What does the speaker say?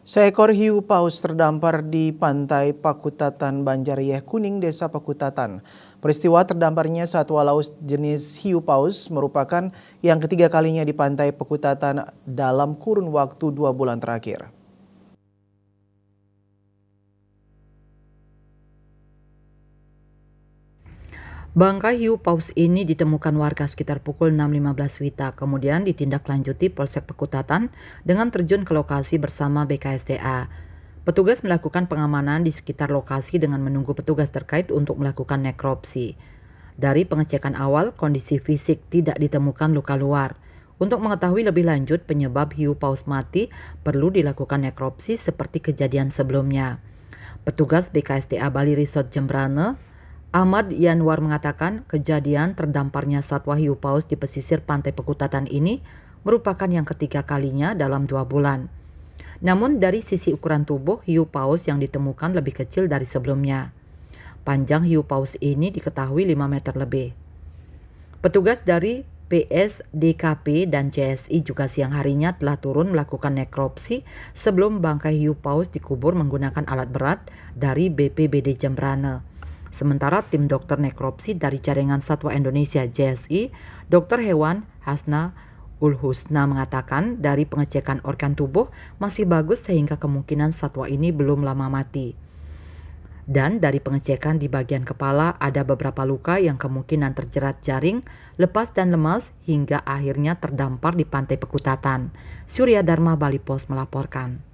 Seekor hiu paus terdampar di pantai Pakutatan Banjariyeh Kuning, Desa Pakutatan. Peristiwa terdamparnya satwa laut jenis hiu paus merupakan yang ketiga kalinya di pantai Pakutatan dalam kurun waktu 2 bulan terakhir. Bangkai hiu paus ini ditemukan warga sekitar pukul 6.15 WITA, kemudian ditindaklanjuti Polsek Pakutatan dengan terjun ke lokasi bersama BKSDA. Petugas melakukan pengamanan di sekitar lokasi dengan menunggu petugas terkait untuk melakukan nekropsi. Dari pengecekan awal, kondisi fisik tidak ditemukan luka luar. Untuk mengetahui lebih lanjut penyebab hiu paus mati, perlu dilakukan nekropsi seperti kejadian sebelumnya. Petugas BKSDA Bali Resort Jembrane, Ahmad Yanwar mengatakan kejadian terdamparnya satwa hiu paus di pesisir pantai Pakutatan ini merupakan yang ketiga kalinya dalam 2 bulan. Namun dari sisi ukuran tubuh, hiu paus yang ditemukan lebih kecil dari sebelumnya. Panjang hiu paus ini diketahui 5 meter lebih. Petugas dari PSDKP dan CSI juga siang harinya telah turun melakukan nekropsi sebelum bangkai hiu paus dikubur menggunakan alat berat dari BPBD Jembrane. Sementara tim dokter nekropsi dari Jaringan Satwa Indonesia JSI, Dr. Hewan Hasna Ulhusna mengatakan dari pengecekan organ tubuh masih bagus sehingga kemungkinan satwa ini belum lama mati. Dan dari pengecekan di bagian kepala ada beberapa luka yang kemungkinan terjerat jaring, lepas dan lemas hingga akhirnya terdampar di pantai Pakutatan. Surya Dharma Bali Pos melaporkan.